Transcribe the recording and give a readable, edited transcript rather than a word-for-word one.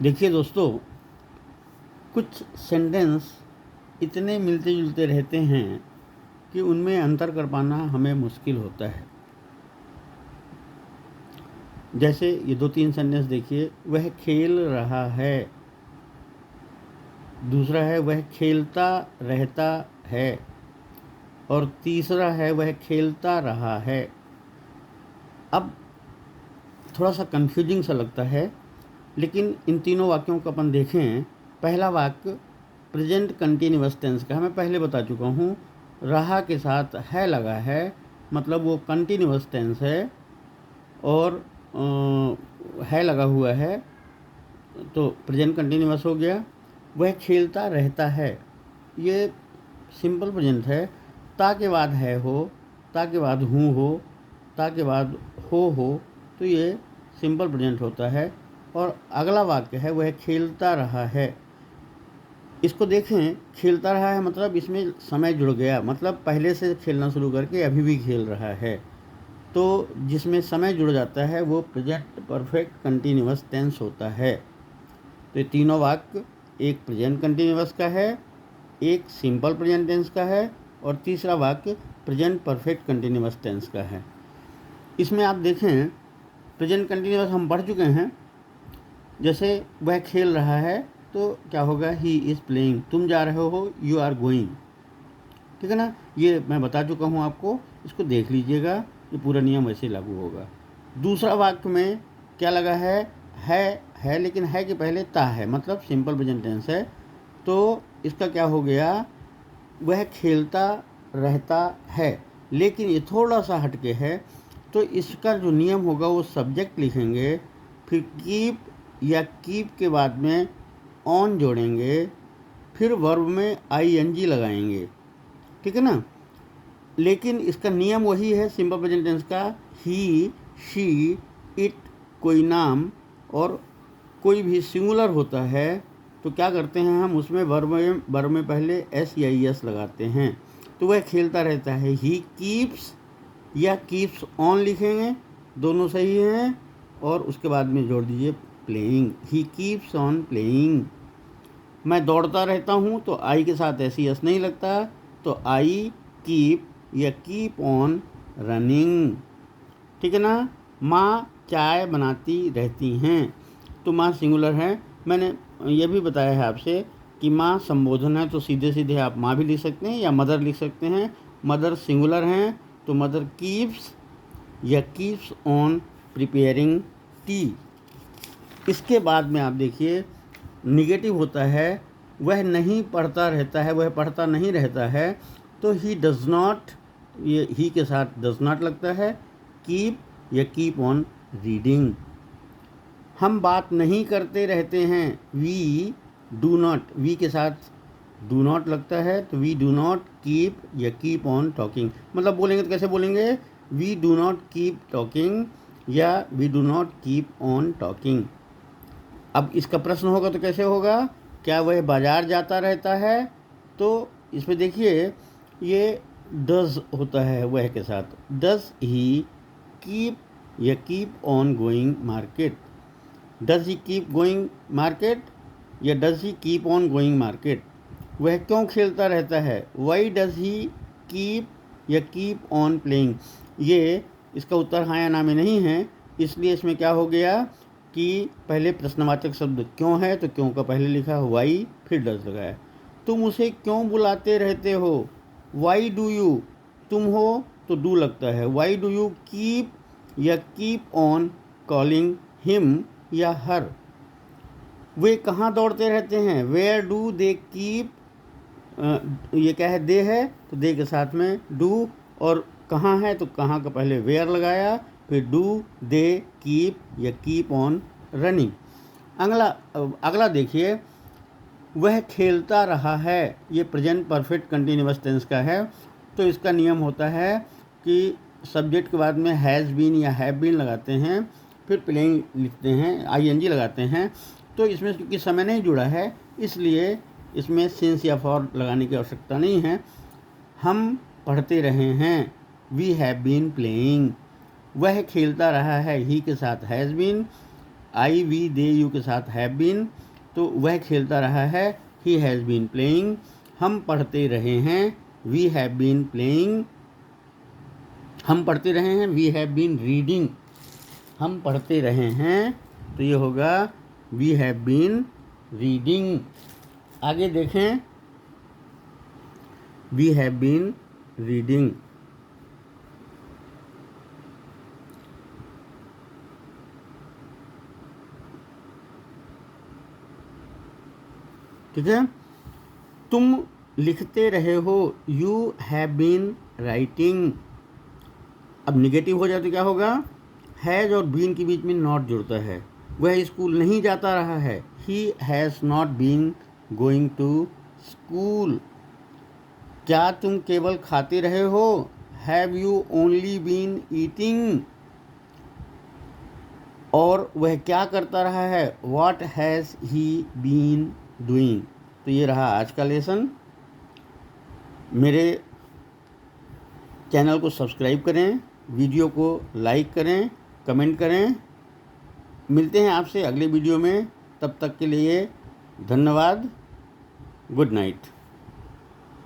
देखिए दोस्तों, कुछ सेंटेंस इतने मिलते जुलते रहते हैं कि उनमें अंतर कर पाना हमें मुश्किल होता है। जैसे ये 2-3 सेंटेंस देखिए, वह खेल रहा है। दूसरा है वह खेलता रहता है। और तीसरा है वह खेलता रहा है। अब थोड़ा सा कंफ्यूजिंग सा लगता है, लेकिन इन तीनों वाक्यों को अपन देखें। पहला वाक्य प्रेजेंट कंटिन्यूअस टेंस का है, मैं पहले बता चुका हूँ। रहा के साथ है लगा है, मतलब वो कंटिन्यूअस टेंस है। और है लगा हुआ है तो प्रेजेंट कंटिन्यूअस हो गया। वह खेलता रहता है, ये सिंपल प्रेजेंट है। ता के बाद है हो, ता के बाद हूँ हो, ता के बाद हो, तो ये सिंपल प्रेजेंट होता है। और अगला वाक्य है वह खेलता रहा है। इसको देखें, खेलता रहा है मतलब इसमें समय जुड़ गया, मतलब पहले से खेलना शुरू करके अभी भी खेल रहा है। तो जिसमें समय जुड़ जाता है वो प्रेजेंट परफेक्ट कंटिन्यूअस टेंस होता है। तो ये तीनों वाक्य एक प्रेजेंट कंटिन्यूअस का है, एक सिंपल प्रेजेंट टेंस का है, और तीसरा वाक्य प्रेजेंट परफेक्ट कंटिन्यूअस टेंस का है। इसमें आप देखें, प्रेजेंट कंटिन्यूअस हम पढ़ चुके हैं। जैसे वह खेल रहा है तो क्या होगा, ही इज़ प्लेइंग। तुम जा रहे हो, यू आर गोइंग। ठीक है ना, ये मैं बता चुका हूँ आपको, इसको देख लीजिएगा, ये पूरा नियम वैसे लागू होगा। दूसरा वाक्य में क्या लगा है लेकिन है कि पहले ता है, मतलब सिंपल प्रेजेंट टेंस है। तो इसका क्या हो गया, वह खेलता रहता है, लेकिन ये थोड़ा सा हटके है। तो इसका जो नियम होगा वो सब्जेक्ट लिखेंगे, फिर कीप या कीप के बाद में ऑन जोड़ेंगे, फिर वर्ब में आईएनजी लगाएंगे। ठीक है ना। लेकिन इसका नियम वही है सिंपल प्रेजेंट टेंस का, ही, शी, इट, कोई नाम और कोई भी सिंगुलर होता है तो क्या करते हैं हम, उसमें वर्ब में पहले एस या एस लगाते हैं। तो वह खेलता रहता है, ही कीप्स या कीप्स ऑन लिखेंगे, दोनों सही हैं। और उसके बाद में जोड़ दीजिए playing, he keeps on playing. मैं दौड़ता रहता हूँ तो आई के साथ ऐसी एस नहीं लगता, तो आई कीप या कीप ऑन रनिंग। ठीक है ना। माँ चाय बनाती रहती हैं, तो माँ सिंगुलर है। मैंने ये भी बताया है आपसे कि माँ संबोधन है, तो सीधे सीधे आप माँ भी लिख सकते हैं या मदर लिख सकते हैं। मदर सिंगुलर हैं तो मदर कीप्स या कीप्स ऑन प्रिपेयरिंग टी। इसके बाद में आप देखिए, निगेटिव होता है, वह नहीं पढ़ता रहता है, वह पढ़ता नहीं रहता है। तो ही डज नॉट, ये ही के साथ डज नॉट लगता है। कीप या कीप ऑन रीडिंग। हम बात नहीं करते रहते हैं, वी डू नॉट, वी के साथ डू नॉट लगता है, तो वी डू नॉट कीप या कीप ऑन टॉकिंग। मतलब बोलेंगे तो कैसे बोलेंगे, we do not keep talking या we do not keep on talking. अब इसका प्रश्न होगा तो कैसे होगा, क्या वह बाजार जाता रहता है। तो इसमें देखिए, ये डज होता है वह के साथ, डज ही कीप या keep on going market. Does he keep going market या does he keep on going market. वह क्यों खेलता रहता है, वाई डज ही कीप या कीप ऑन प्लेइंग। ये इसका उत्तर हाँ या ना में नहीं है, इसलिए इसमें क्या हो गया कि पहले प्रश्नवाचक शब्द क्यों है, तो क्यों का पहले लिखा वाई, फिर डज लगाया। तुम उसे क्यों बुलाते रहते हो, वाई डू यू, तुम हो तो डू लगता है, वाई डू यू कीप या कीप ऑन कॉलिंग हिम या हर। वे कहाँ दौड़ते रहते हैं, वेयर डू दे कीप, ये क्या है, दे है तो दे के साथ में डू, और कहाँ है तो कहाँ का पहले वेयर लगाया, फिर डू दे कीप या कीप ऑन रनिंग। अगला देखिए, वह खेलता रहा है, ये प्रेजेंट परफेक्ट कंटिन्यूअस टेंस का है। तो इसका नियम होता है कि सब्जेक्ट के बाद में हैज़ बीन या हैव बीन लगाते हैं, फिर प्लेइंग लिखते हैं, आईएनजी लगाते हैं। तो इसमें क्योंकि समय नहीं जुड़ा है, इसलिए इसमें सिंस या फॉर लगाने की आवश्यकता नहीं है। हम पढ़ते रहे हैं, वी हैव बीन प्लेइंग। वह खेलता रहा है, ही के साथ has been. I we they you के साथ हैव बीन, तो वह खेलता रहा है, ही हैज़ बीन प्लेइंग। हम पढ़ते रहे हैं, वी हैव बीन प्लेइंग। हम पढ़ते रहे हैं, वी हैव बीन रीडिंग। हम पढ़ते रहे हैं, तो ये होगा वी हैव बीन रीडिंग। आगे देखें, वी हैव बीन रीडिंग। ठीक है, तुम लिखते रहे हो, यू हैव बीन राइटिंग। अब निगेटिव हो जाए तो क्या होगा, हैज़ और बीन के बीच में नॉट जुड़ता है। वह स्कूल नहीं जाता रहा है, he has not been going to school. क्या तुम केवल खाते रहे हो, have you only been eating. और वह क्या करता रहा है, what has he been doing. तो ये रहा आज का लेसन। मेरे चैनल को सब्सक्राइब करें, वीडियो को लाइक करें, कमेंट करें। मिलते हैं आपसे अगले वीडियो में, तब तक के लिए धन्यवाद। Good night.